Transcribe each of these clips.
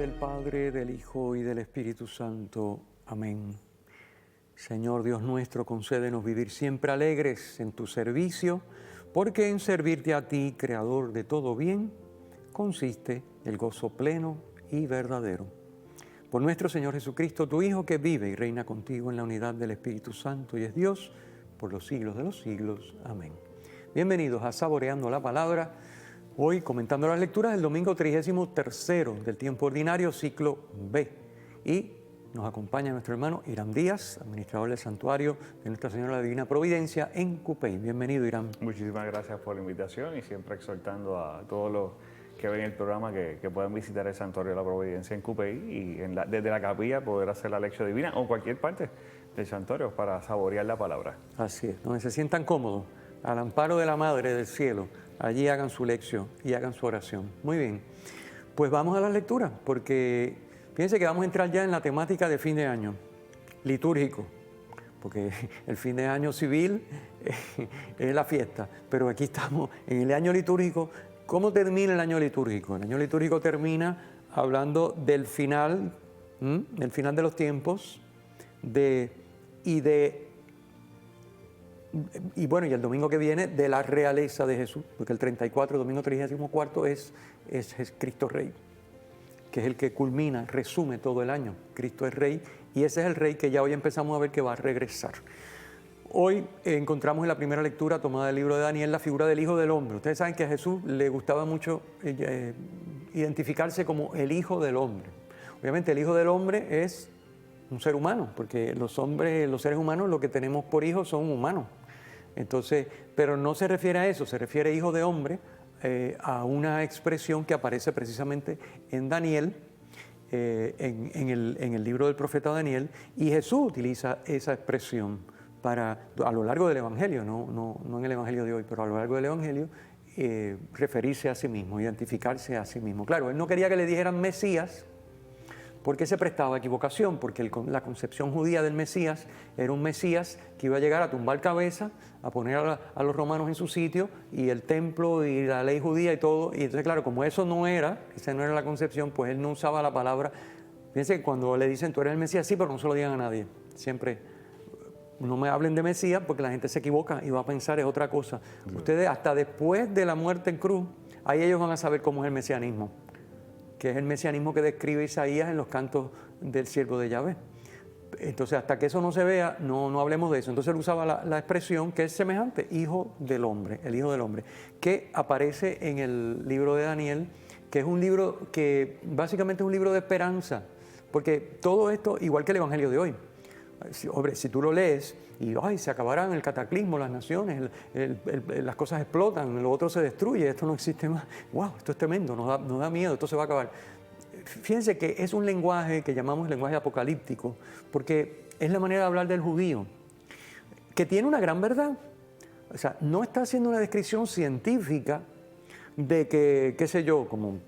del Padre, del Hijo y del Espíritu Santo. Amén. Señor Dios nuestro, concédenos vivir siempre alegres en tu servicio, porque en servirte a ti, Creador de todo bien, consiste el gozo pleno y verdadero. Por nuestro Señor Jesucristo, tu Hijo, que vive y reina contigo en la unidad del Espíritu Santo y es Dios por los siglos de los siglos. Amén. Bienvenidos a Saboreando la Palabra. Hoy comentando las lecturas del domingo 33 del tiempo ordinario, ciclo B. Y nos acompaña nuestro hermano Irán Díaz, administrador del santuario de Nuestra Señora de la Divina Providencia en Cupey. Bienvenido, Irán. Muchísimas gracias por la invitación y siempre exhortando a todos los que ven el programa que puedan visitar el santuario de la Providencia en Cupey y desde la capilla poder hacer la lección divina o cualquier parte del santuario para saborear la palabra. Así es, donde se sientan cómodos, al amparo de la Madre del Cielo. Allí hagan su lección y hagan su oración. Muy bien, pues vamos a las lecturas, porque fíjense que vamos a entrar ya en la temática de fin de año, litúrgico, porque el fin de año civil es la fiesta, pero aquí estamos en el año litúrgico. ¿Cómo termina el año litúrgico? El año litúrgico termina hablando del final de los tiempos, y el domingo que viene de la realeza de Jesús, porque el 34, domingo 34 es Cristo Rey, que es el que culmina, resume todo el año. Cristo es Rey y ese es el Rey que ya hoy empezamos a ver que va a regresar. Hoy encontramos en la primera lectura tomada del libro de Daniel la figura del Hijo del Hombre. Ustedes saben que a Jesús le gustaba mucho identificarse como el Hijo del Hombre. Obviamente el Hijo del Hombre es un ser humano, porque los seres humanos, lo que tenemos por hijos son humanos. Entonces, pero no se refiere a eso, se refiere Hijo de Hombre a una expresión que aparece precisamente en Daniel, en el libro del profeta Daniel, y Jesús utiliza esa expresión a lo largo del Evangelio, no en el Evangelio de hoy, pero a lo largo del Evangelio, referirse a sí mismo, identificarse a sí mismo. Claro, él no quería que le dijeran Mesías, porque se prestaba a equivocación, porque la concepción judía del Mesías era un Mesías que iba a llegar a tumbar cabeza, a poner a los romanos en su sitio, y el templo y la ley judía y todo. Y entonces, claro, como esa no era la concepción, pues él no usaba la palabra. Fíjense que cuando le dicen, tú eres el Mesías, sí, pero no se lo digan a nadie. Siempre, no me hablen de Mesías, porque la gente se equivoca y va a pensar es otra cosa. Sí. Ustedes, hasta después de la muerte en cruz, ahí ellos van a saber cómo es el mesianismo, que es el mesianismo que describe Isaías en los cantos del siervo de Yahvé. Entonces, hasta que eso no se vea, no hablemos de eso. Entonces él usaba la expresión que es semejante, Hijo del Hombre, el Hijo del Hombre, que aparece en el libro de Daniel, que es un libro que básicamente es un libro de esperanza, porque todo esto, igual que el Evangelio de hoy, si tú lo lees y se acabarán el cataclismo, las naciones, las cosas explotan, lo otro se destruye, esto no existe más. ¡Wow! Esto es tremendo, nos da miedo, esto se va a acabar. Fíjense que es un lenguaje que llamamos lenguaje apocalíptico, porque es la manera de hablar del judío, que tiene una gran verdad. O sea, no está haciendo una descripción científica de que, qué sé yo, como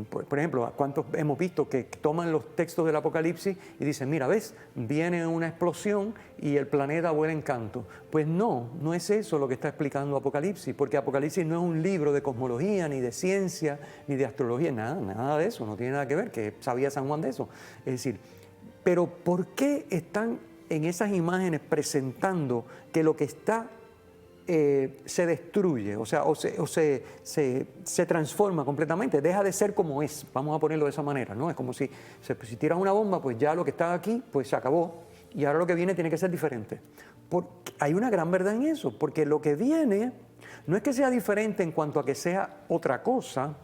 por ejemplo, ¿cuántos hemos visto que toman los textos del Apocalipsis y dicen, mira, ves, viene una explosión y el planeta vuela en canto? Pues no es eso lo que está explicando Apocalipsis, porque Apocalipsis no es un libro de cosmología, ni de ciencia, ni de astrología, nada de eso, no tiene nada que ver, que sabía San Juan de eso. Es decir, pero ¿por qué están en esas imágenes presentando que lo que está se destruye, o se transforma completamente, deja de ser como es, vamos a ponerlo de esa manera, ¿no? Es como si tiras una bomba, pues ya lo que está aquí, pues se acabó, y ahora lo que viene tiene que ser diferente. Hay una gran verdad en eso, porque lo que viene no es que sea diferente en cuanto a que sea otra cosa,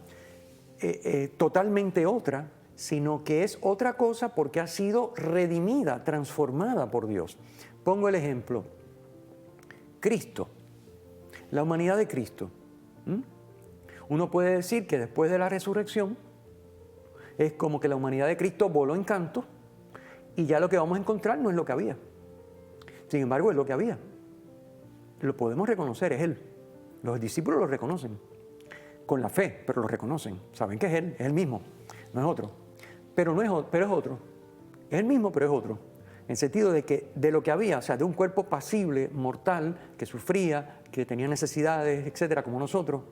totalmente otra, sino que es otra cosa porque ha sido redimida, transformada por Dios. Pongo el ejemplo, Cristo. La humanidad de Cristo. Uno puede decir que después de la resurrección es como que la humanidad de Cristo voló en canto y ya lo que vamos a encontrar no es lo que había. Sin embargo, es lo que había. Lo podemos reconocer, es Él. Los discípulos lo reconocen con la fe, pero lo reconocen. Saben que es Él, es el mismo, no es otro. Pero es otro. Es el mismo, pero es otro. En el sentido de que de lo que había, o sea, de un cuerpo pasible, mortal, que sufría, que tenía necesidades, etcétera, como nosotros,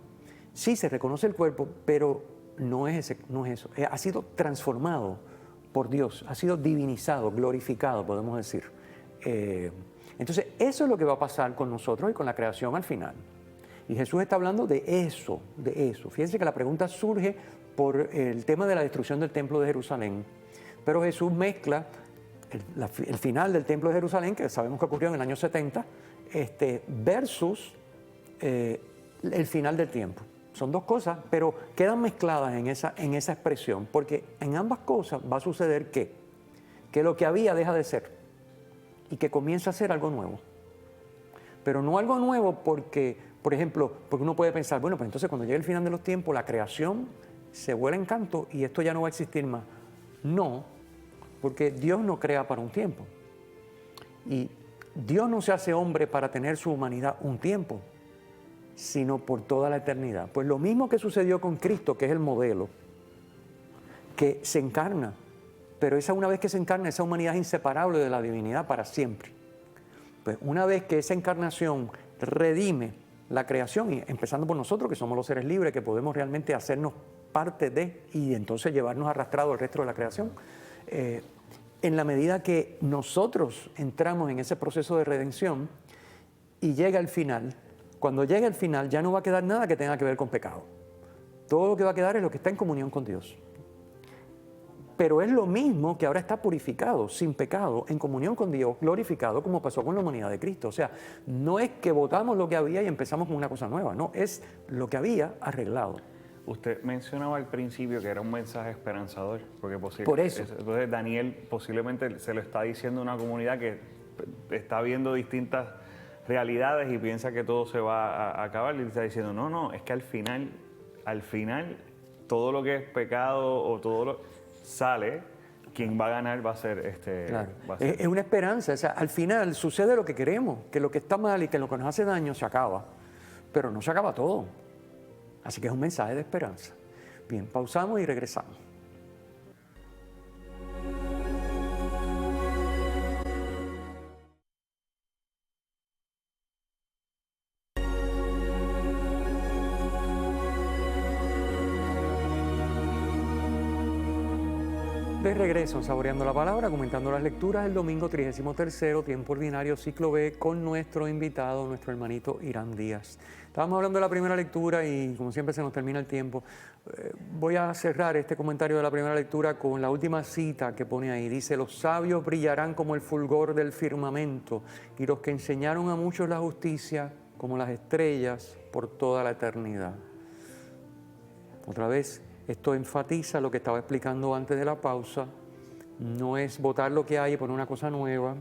sí se reconoce el cuerpo, pero no es eso. Ha sido transformado por Dios, ha sido divinizado, glorificado, podemos decir. Entonces, eso es lo que va a pasar con nosotros y con la creación al final. Y Jesús está hablando de eso, de eso. Fíjense que la pregunta surge por el tema de la destrucción del templo de Jerusalén, pero Jesús mezcla el final del templo de Jerusalén, que sabemos que ocurrió en el año 70, versus el final del tiempo. Son dos cosas, pero quedan mezcladas en esa expresión, porque en ambas cosas va a suceder que lo que había deja de ser y que comienza a ser algo nuevo. Pero no algo nuevo porque, por ejemplo, porque uno puede pensar, bueno, pues entonces cuando llegue el final de los tiempos, la creación se vuela en canto y esto ya no va a existir más. No, porque Dios no crea para un tiempo. Y Dios no se hace hombre para tener su humanidad un tiempo, sino por toda la eternidad. Pues lo mismo que sucedió con Cristo, que es el modelo, que se encarna, pero una vez que se encarna, esa humanidad es inseparable de la divinidad para siempre. Pues una vez que esa encarnación redime la creación, y empezando por nosotros, que somos los seres libres, que podemos realmente hacernos parte de, y entonces llevarnos arrastrado al resto de la creación, en la medida que nosotros entramos en ese proceso de redención y llega el final, cuando llegue el final ya no va a quedar nada que tenga que ver con pecado. Todo lo que va a quedar es lo que está en comunión con Dios. Pero es lo mismo que ahora está purificado, sin pecado, en comunión con Dios, glorificado, como pasó con la humanidad de Cristo. O sea, no es que botamos lo que había y empezamos con una cosa nueva, no, es lo que había arreglado. Usted mencionaba al principio que era un mensaje esperanzador, porque por eso. Entonces Daniel posiblemente se lo está diciendo a una comunidad que está viendo distintas realidades y piensa que todo se va a acabar, y le está diciendo, no, es que al final, todo lo que es pecado o todo lo sale, quien va a ganar va a ser Claro. va a ser. Es una esperanza, o sea, al final sucede lo que queremos, que lo que está mal y que lo que nos hace daño se acaba, pero no se acaba todo. Así que es un mensaje de esperanza. Bien, pausamos y regresamos. De regreso, Saboreando la Palabra, comentando las lecturas del domingo 33º, tiempo ordinario, ciclo B, con nuestro invitado, nuestro hermanito Irán Díaz. Estábamos hablando de la primera lectura y como siempre se nos termina el tiempo. Voy a cerrar este comentario de la primera lectura con la última cita que pone ahí. Dice, los sabios brillarán como el fulgor del firmamento y los que enseñaron a muchos la justicia como las estrellas por toda la eternidad. Otra vez, esto enfatiza lo que estaba explicando antes de la pausa. No es botar lo que hay y poner una cosa nueva,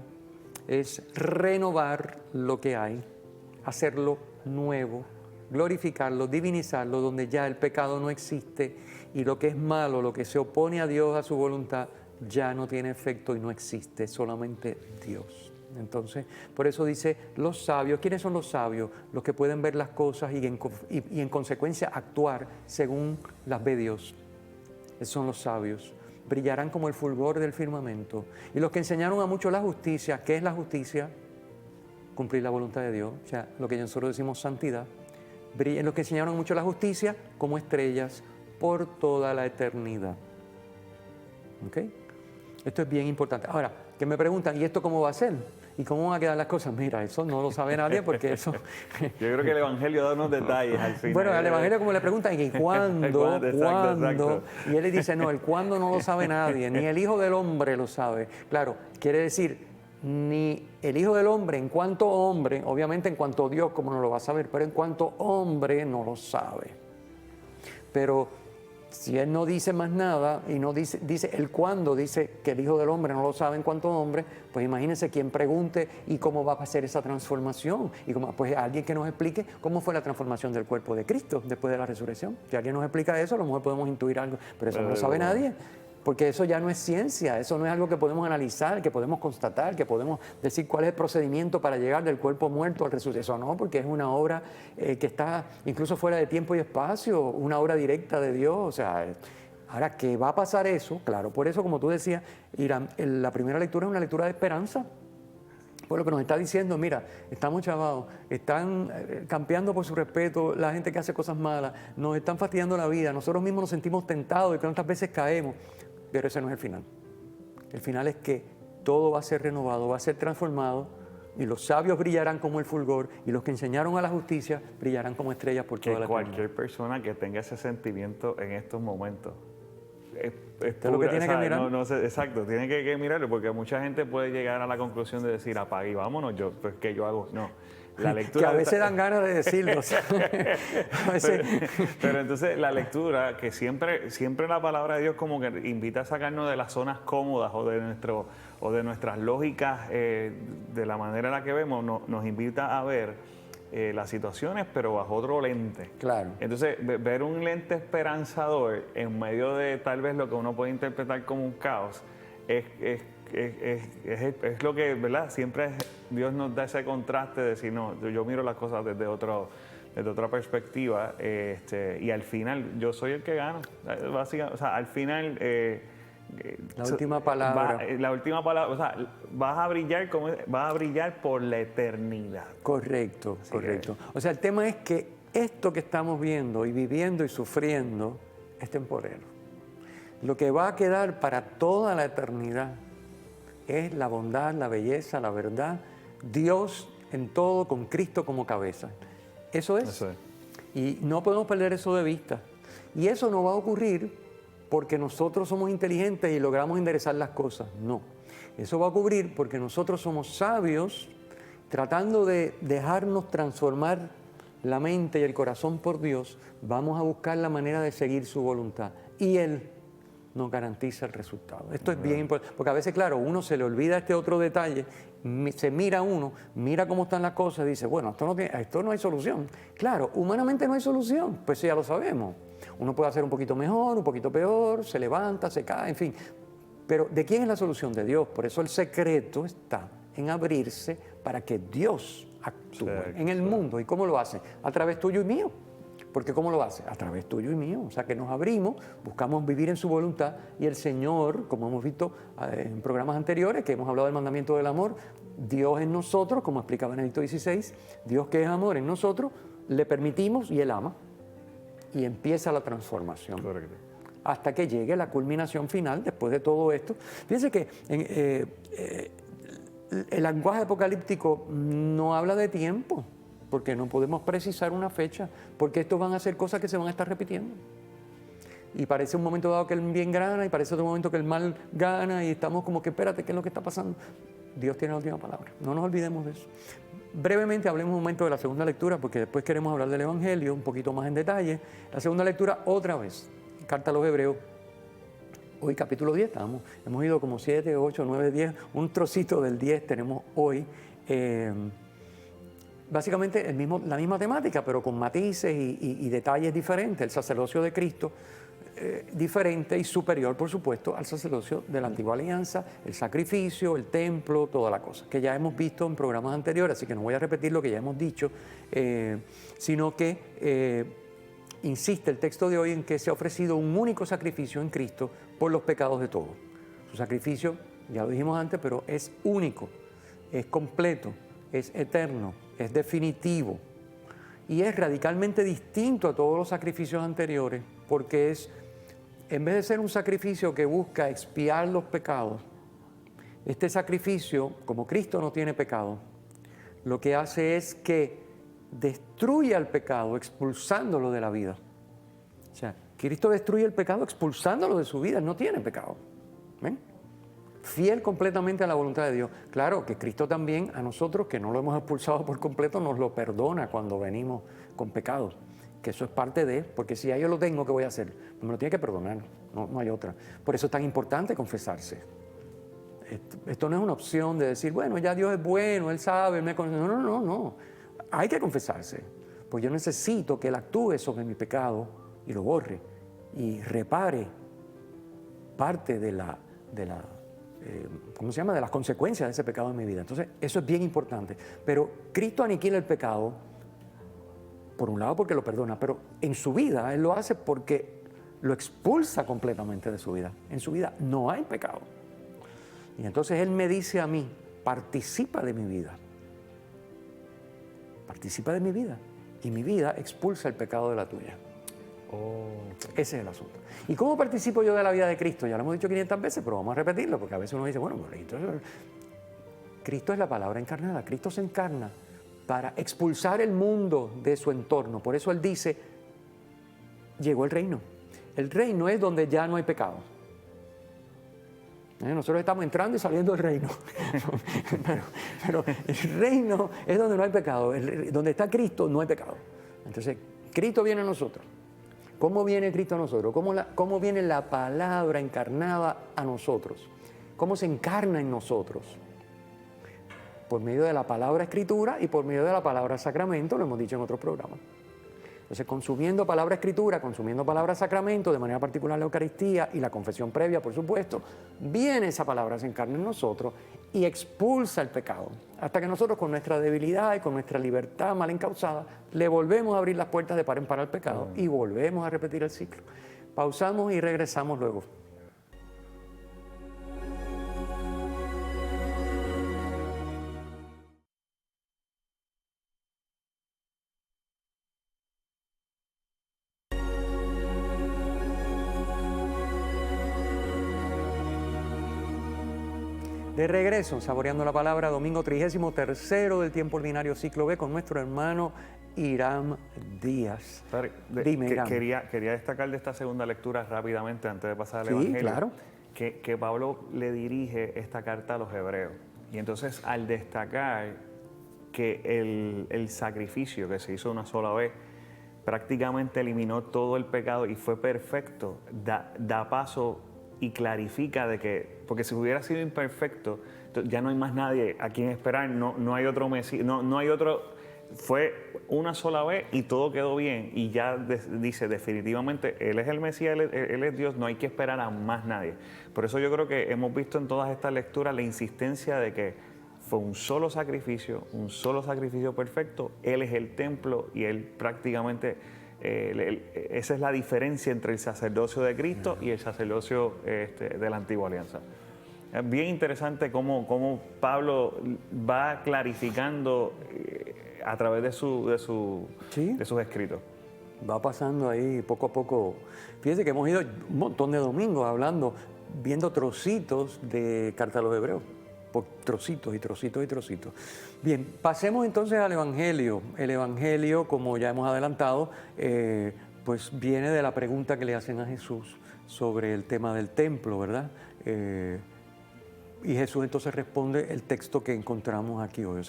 es renovar lo que hay, hacerlo nuevo, glorificarlo, divinizarlo, donde ya el pecado no existe y lo que es malo, lo que se opone a Dios, a su voluntad, ya no tiene efecto y no existe, solamente Dios. Entonces, por eso dice los sabios. ¿Quiénes son los sabios? Los que pueden ver las cosas y en consecuencia actuar según las ve Dios. Esos son los sabios. Brillarán como el fulgor del firmamento. Y los que enseñaron a muchos la justicia. ¿Qué es la justicia? Cumplir la voluntad de Dios. O sea, lo que nosotros decimos santidad. Los que enseñaron a muchos la justicia como estrellas por toda la eternidad. ¿Ok? Esto es bien importante. Ahora, que me preguntan, ¿y esto cómo va a ser? ¿Y cómo van a quedar las cosas? Mira, eso no lo sabe nadie porque eso... Yo creo que el Evangelio da unos detalles al final. Bueno, al Evangelio como le preguntan, ¿y cuándo? Exacto. Y él le dice, no, el cuándo no lo sabe nadie, ni el Hijo del Hombre lo sabe. Claro, quiere decir, ni el Hijo del Hombre en cuanto hombre, obviamente en cuanto Dios, como no lo va a saber, pero en cuanto hombre no lo sabe. Pero si él no dice más nada y no dice el cuándo, dice que el Hijo del Hombre no lo sabe en cuanto hombre, pues imagínense quien pregunte y cómo va a ser esa transformación. Y pues alguien que nos explique cómo fue la transformación del cuerpo de Cristo después de la resurrección. Si alguien nos explica eso, a lo mejor podemos intuir algo, pero eso no lo sabe nadie. Porque eso ya no es ciencia, eso no es algo que podemos analizar, que podemos constatar, que podemos decir cuál es el procedimiento para llegar del cuerpo muerto al resucitado. Eso no, porque es una obra que está incluso fuera de tiempo y espacio, una obra directa de Dios. O sea, ahora que va a pasar eso, claro, por eso como tú decías, Irán, la primera lectura es una lectura de esperanza. Por lo que nos está diciendo, mira, estamos chavados, están campeando por su respeto la gente que hace cosas malas, nos están fastidiando la vida, nosotros mismos nos sentimos tentados y cuántas veces caemos, pero ese no es el final. El final es que todo va a ser renovado, va a ser transformado y los sabios brillarán como el fulgor y los que enseñaron a la justicia brillarán como estrellas por toda la eternidad. Cualquier persona que tenga ese sentimiento en estos momentos esto es lo que tiene que mirar. No sé, exacto, tiene que mirarlo porque mucha gente puede llegar a la conclusión de decir apague y vámonos, pues ¿qué yo hago? No. La lectura que a veces dan ganas de decirlo. pero entonces la lectura, que siempre la palabra de Dios como que invita a sacarnos de las zonas cómodas o de nuestras lógicas, de la manera en la que vemos, nos invita a ver las situaciones, pero bajo otro lente. Claro. Entonces, ver un lente esperanzador en medio de tal vez lo que uno puede interpretar como un caos, es lo que, ¿verdad? Siempre Dios nos da ese contraste de decir, no, yo miro las cosas desde otra perspectiva, y al final yo soy el que gano. Básicamente, o sea, al final... la última palabra. O sea, vas a brillar por la eternidad. Correcto, Así correcto. O sea, el tema es que esto que estamos viendo y viviendo y sufriendo es temporero. Lo que va a quedar para toda la eternidad es la bondad, la belleza, la verdad, Dios en todo con Cristo como cabeza. Eso es. Eso es. Y no podemos perder eso de vista. Y eso no va a ocurrir porque nosotros somos inteligentes y logramos enderezar las cosas. No. Eso va a ocurrir porque nosotros somos sabios tratando de dejarnos transformar la mente y el corazón por Dios. Vamos a buscar la manera de seguir su voluntad. Y Él nos garantiza el resultado. Esto es bien importante, porque a veces, claro, uno se le olvida este otro detalle, se mira uno, mira cómo están las cosas y dice, bueno, esto no hay solución. Claro, humanamente no hay solución, pues ya lo sabemos. Uno puede hacer un poquito mejor, un poquito peor, se levanta, se cae, en fin. Pero ¿de quién es la solución? De Dios. Por eso el secreto está en abrirse para que Dios actúe en el mundo. ¿Y cómo lo hace? A través tuyo y mío. Porque ¿cómo lo hace? A través tuyo y mío. O sea, que nos abrimos, buscamos vivir en su voluntad y el Señor, como hemos visto en programas anteriores, que hemos hablado del mandamiento del amor, Dios en nosotros, como explica Benedicto XVI, Dios que es amor en nosotros, le permitimos y Él ama. Y empieza la transformación. Correcto. Hasta que llegue la culminación final después de todo esto. Fíjense que el lenguaje apocalíptico no habla de tiempo, porque no podemos precisar una fecha, porque estos van a ser cosas que se van a estar repitiendo. Y parece un momento dado que el bien gana y parece otro momento que el mal gana y estamos como que espérate, ¿qué es lo que está pasando? Dios tiene la última palabra, no nos olvidemos de eso. Brevemente hablemos un momento de la segunda lectura, porque después queremos hablar del Evangelio un poquito más en detalle. La segunda lectura otra vez, Carta a los Hebreos. Hoy capítulo 10, hemos ido como 7, 8, 9, 10, un trocito del 10 tenemos hoy. Básicamente la misma temática, pero con matices y detalles diferentes. El sacerdocio de Cristo, diferente y superior, por supuesto, al sacerdocio de la Antigua Alianza, el sacrificio, el templo, toda la cosa, que ya hemos visto en programas anteriores, así que no voy a repetir lo que ya hemos dicho, sino que insiste el texto de hoy en que se ha ofrecido un único sacrificio en Cristo por los pecados de todos. Su sacrificio, ya lo dijimos antes, pero es único, es completo, es eterno, es definitivo y es radicalmente distinto a todos los sacrificios anteriores porque es, en vez de ser un sacrificio que busca expiar los pecados, este sacrificio, como Cristo no tiene pecado, lo que hace es que destruye al pecado expulsándolo de la vida. O sea, Cristo destruye el pecado expulsándolo de su vida, Él no tiene pecado. ¿Ven? Fiel completamente a la voluntad de Dios. Claro que Cristo también a nosotros, que no lo hemos expulsado por completo, nos lo perdona cuando venimos con pecados. Que eso es parte de, porque si ya yo lo tengo, ¿qué voy a hacer? Me lo tiene que perdonar, no hay otra. Por eso es tan importante confesarse. Esto no es una opción de decir, bueno, ya Dios es bueno, Él sabe, Él me conoce. No. Hay que confesarse, porque yo necesito que Él actúe sobre mi pecado y lo borre y repare parte de ¿cómo se llama? De las consecuencias de ese pecado en mi vida. Entonces, eso es bien importante. Pero Cristo aniquila el pecado, por un lado porque lo perdona, pero en su vida Él lo hace porque lo expulsa completamente de su vida. En su vida no hay pecado. Y entonces Él me dice a mí, participa de mi vida. Participa de mi vida. Y mi vida expulsa el pecado de la tuya. Ese es el asunto. ¿Y cómo participo yo de la vida de Cristo? Ya lo hemos dicho 500 veces, pero vamos a repetirlo, porque a veces uno dice, bueno, Cristo es la palabra encarnada. Cristo se encarna para expulsar el mundo de su entorno. Por eso Él dice, llegó el reino. El reino es donde ya no hay pecado. Nosotros estamos entrando y saliendo del reino. pero el reino es donde no hay pecado. Donde está Cristo no hay pecado. Entonces, Cristo viene a nosotros. ¿Cómo viene Cristo a nosotros? ¿Cómo viene la palabra encarnada a nosotros? ¿Cómo se encarna en nosotros? Por medio de la palabra escritura y por medio de la palabra sacramento, lo hemos dicho en otros programas. Entonces, consumiendo palabra escritura, consumiendo palabra sacramento, de manera particular la Eucaristía y la confesión previa, por supuesto, viene esa palabra, se encarna en nosotros y expulsa el pecado. Hasta que nosotros, con nuestra debilidad y con nuestra libertad mal encauzada, le volvemos a abrir las puertas de par en par al pecado y volvemos a repetir el ciclo. Pausamos y regresamos luego. De regreso, saboreando la palabra, domingo 33º del tiempo ordinario ciclo B con nuestro hermano Hiram Díaz. Dime, Hiram. Quería destacar de esta segunda lectura rápidamente antes de pasar al Evangelio. Claro. Que Pablo le dirige esta carta a los hebreos. Y entonces, al destacar que el sacrificio que se hizo una sola vez prácticamente eliminó todo el pecado y fue perfecto, da paso y clarifica de que, porque si hubiera sido imperfecto, ya no hay más nadie a quien esperar, no hay otro Mesías, no hay otro, fue una sola vez y todo quedó bien, y ya dice definitivamente, Él es el Mesías, él es Dios, no hay que esperar a más nadie. Por eso yo creo que hemos visto en todas estas lecturas la insistencia de que fue un solo sacrificio perfecto, Él es el templo y Él prácticamente... esa es la diferencia entre el sacerdocio de Cristo y el sacerdocio de la antigua alianza. Es bien interesante cómo Pablo va clarificando a través de sus escritos. Va pasando ahí poco a poco. Fíjense que hemos ido un montón de domingos hablando, viendo trocitos de Carta a los Hebreos. Por trocitos y trocitos y trocitos. Bien, pasemos entonces al Evangelio. El Evangelio, como ya hemos adelantado, pues viene de la pregunta que le hacen a Jesús sobre el tema del templo, ¿verdad? Y Jesús entonces responde el texto que encontramos aquí hoy.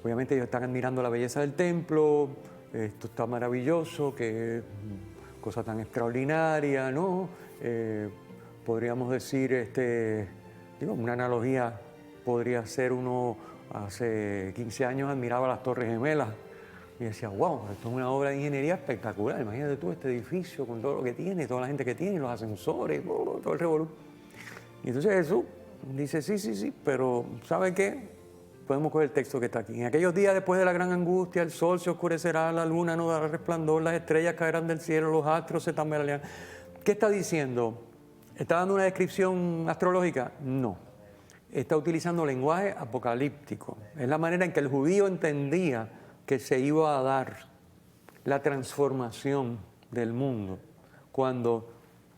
Obviamente ellos están admirando la belleza del templo, esto está maravilloso, que cosa tan extraordinaria, ¿no? Podríamos decir, una analogía podría ser uno hace 15 años admiraba las Torres Gemelas y decía, wow, esto es una obra de ingeniería espectacular. Imagínate tú este edificio con todo lo que tiene, toda la gente que tiene, los ascensores, todo el revolú. Y entonces Jesús dice, sí, pero ¿sabe qué? Podemos coger el texto que está aquí. En aquellos días después de la gran angustia, el sol se oscurecerá, la luna no dará resplandor, las estrellas caerán del cielo, los astros se tambalearán. ¿Qué está diciendo? ¿Está dando una descripción astrológica? No. Está utilizando lenguaje apocalíptico. Es la manera en que el judío entendía que se iba a dar la transformación del mundo cuando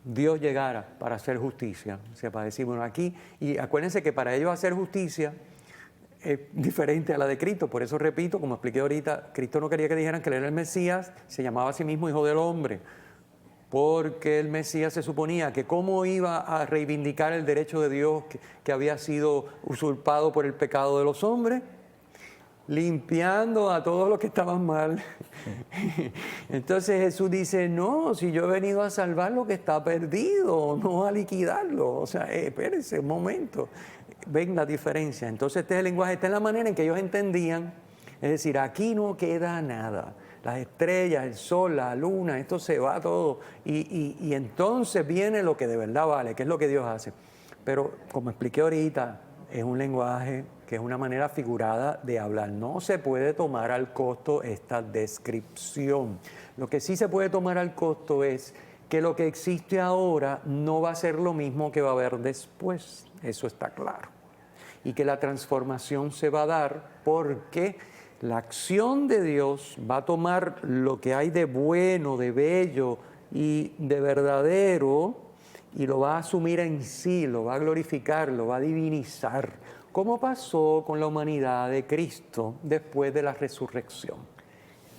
Dios llegara para hacer justicia. O sea, para decir, bueno, aquí, y acuérdense que para ellos hacer justicia es diferente a la de Cristo. Por eso repito, como expliqué ahorita, Cristo no quería que dijeran que él era el Mesías, se llamaba a sí mismo Hijo del Hombre. Porque el Mesías se suponía que cómo iba a reivindicar el derecho de Dios que había sido usurpado por el pecado de los hombres, limpiando a todos los que estaban mal. Entonces Jesús dice, no, si yo he venido a salvar lo que está perdido, no a liquidarlo. O sea, espérense un momento, ven la diferencia. Entonces este es el lenguaje, esta es la manera en que ellos entendían, es decir, aquí no queda nada. Las estrellas, el sol, la luna, esto se va todo. Y entonces viene lo que de verdad vale, que es lo que Dios hace. Pero como expliqué ahorita, es un lenguaje que es una manera figurada de hablar. No se puede tomar al costo esta descripción. Lo que sí se puede tomar al costo es que lo que existe ahora no va a ser lo mismo que va a haber después. Eso está claro. y que la transformación se va a dar porque la acción de Dios va a tomar lo que hay de bueno, de bello y de verdadero y lo va a asumir en sí, lo va a glorificar, lo va a divinizar, como pasó con la humanidad de Cristo después de la resurrección.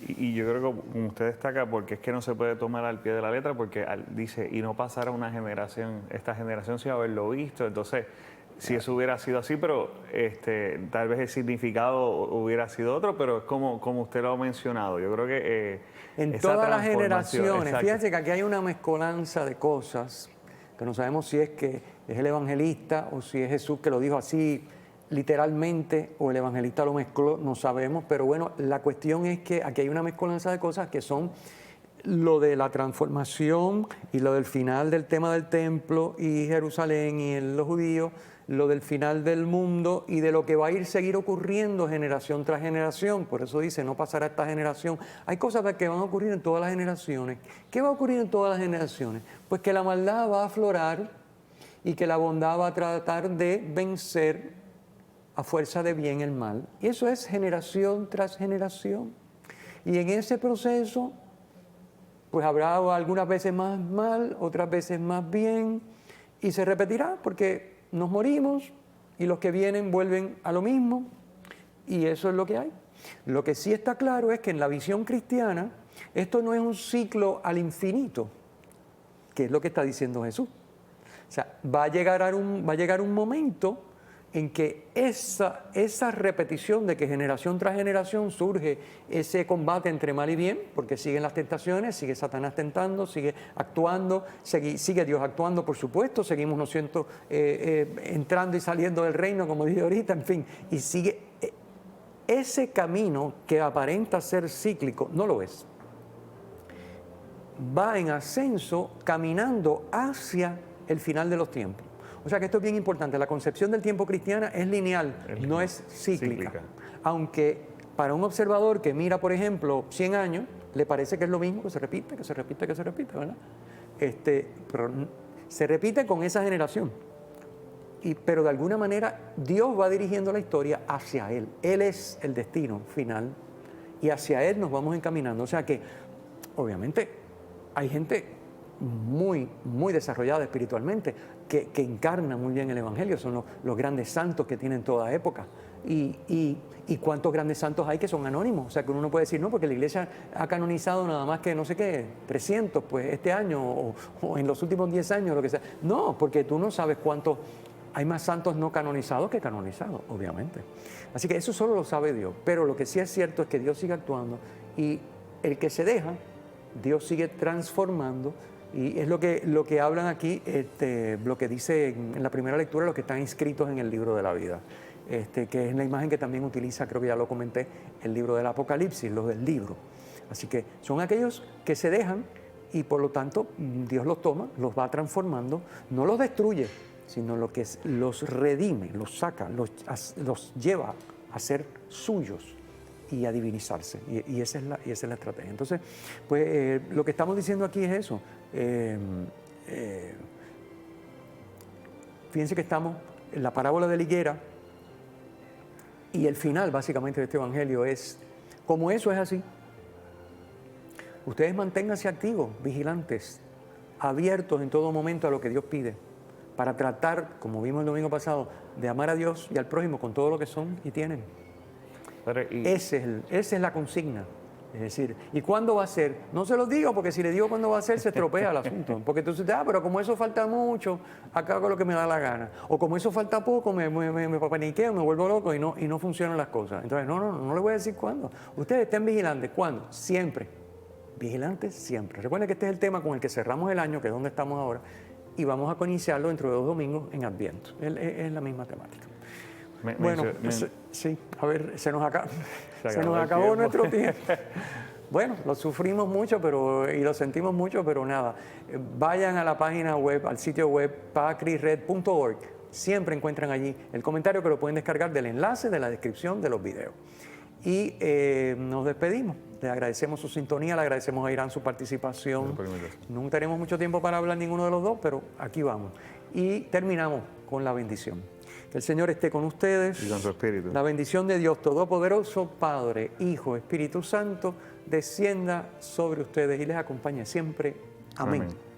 Y yo creo que como usted destaca, porque es que no se puede tomar al pie de la letra, porque dice, y no pasará una generación, esta generación sin haberlo visto, entonces, si eso hubiera sido así, pero tal vez el significado hubiera sido otro, pero es como usted lo ha mencionado, yo creo que en esa todas las transformación, generaciones, exacto. fíjate que aquí hay una mezcolanza de cosas, que no sabemos si es que es el evangelista o si es Jesús que lo dijo así literalmente o el evangelista lo mezcló, no sabemos, pero bueno, la cuestión es que aquí hay una mezcolanza de cosas que son lo de la transformación y lo del final del tema del templo y Jerusalén y los judíos, lo del final del mundo y de lo que va a ir seguir ocurriendo generación tras generación. Por eso dice, no pasará esta generación. Hay cosas que van a ocurrir en todas las generaciones. ¿Qué va a ocurrir en todas las generaciones? Pues que la maldad va a aflorar y que la bondad va a tratar de vencer a fuerza de bien el mal. Y eso es generación tras generación. Y en ese proceso, pues habrá algunas veces más mal, otras veces más bien, y se repetirá porque nos morimos y los que vienen vuelven a lo mismo, y eso es lo que hay. Lo que sí está claro es que en la visión cristiana, esto no es un ciclo al infinito, que es lo que está diciendo Jesús. O sea, va a llegar un momento en que esa repetición de que generación tras generación surge ese combate entre mal y bien, porque siguen las tentaciones, sigue Satanás tentando, sigue actuando, sigue Dios actuando, por supuesto, seguimos nosotros entrando y saliendo del reino, como dije ahorita, en fin, y sigue ese camino que aparenta ser cíclico, no lo es. Va en ascenso caminando hacia el final de los tiempos. O sea que esto es bien importante, la concepción del tiempo cristiana es lineal, no es cíclica. Aunque para un observador que mira, por ejemplo, 100 años, le parece que es lo mismo, que se repite, ¿verdad? Pero se repite con esa generación. Pero de alguna manera Dios va dirigiendo la historia hacia Él. Él es el destino final y hacia Él nos vamos encaminando. O sea que, obviamente, hay gente muy, muy desarrollada espiritualmente, que encarna muy bien el Evangelio, son los grandes santos que tienen toda época. Y cuántos grandes santos hay que son anónimos, o sea que uno no puede decir, no, porque la iglesia ha canonizado nada más que, no sé qué, 300, pues este año, o en los últimos 10 años, lo que sea. No, porque tú no sabes cuántos, hay más santos no canonizados que canonizados, obviamente. Así que eso solo lo sabe Dios, pero lo que sí es cierto es que Dios sigue actuando y el que se deja, Dios sigue transformando. Y es lo que hablan aquí, lo que dice en la primera lectura, los que están inscritos en el libro de la vida, que es la imagen que también utiliza, creo que ya lo comenté, el libro del Apocalipsis, los del libro. Así que son aquellos que se dejan y por lo tanto Dios los toma, los va transformando, no los destruye, sino lo que los redime, los saca, los lleva a ser suyos y a divinizarse, y esa es la estrategia. Entonces, pues lo que estamos diciendo aquí es eso. Fíjense que estamos en la parábola de la higuera y el final básicamente de este evangelio es, como eso es así, ustedes manténganse activos, vigilantes, abiertos en todo momento a lo que Dios pide, para tratar, como vimos el domingo pasado, de amar a Dios y al prójimo con todo lo que son y tienen. Esa es la consigna. Es decir, ¿y cuándo va a ser? No se lo digo, porque si le digo cuándo va a ser, se estropea el asunto. Porque entonces, pero como eso falta mucho, acá hago lo que me da la gana. O como eso falta poco, me paniqueo, me vuelvo loco y no funcionan las cosas. Entonces, no le voy a decir cuándo. Ustedes estén vigilantes. ¿Cuándo? Siempre. Vigilantes siempre. Recuerden que este es el tema con el que cerramos el año, que es donde estamos ahora, y vamos a iniciarlo dentro de 2 domingos en Adviento. Es la misma temática. Sí, a ver, se nos acabó nuestro tiempo. Bueno, lo sufrimos mucho y lo sentimos mucho, pero nada. Vayan a la página web, al sitio web pacrisred.org. Siempre encuentran allí el comentario que lo pueden descargar del enlace de la descripción de los videos. Y nos despedimos. Le agradecemos su sintonía, le agradecemos a Irán su participación. No tenemos mucho tiempo para hablar ninguno de los dos, pero aquí vamos. y terminamos con la bendición. Que el Señor esté con ustedes. Y con su espíritu. La bendición de Dios Todopoderoso, Padre, Hijo, Espíritu Santo, descienda sobre ustedes y les acompañe siempre. Amén. Amén.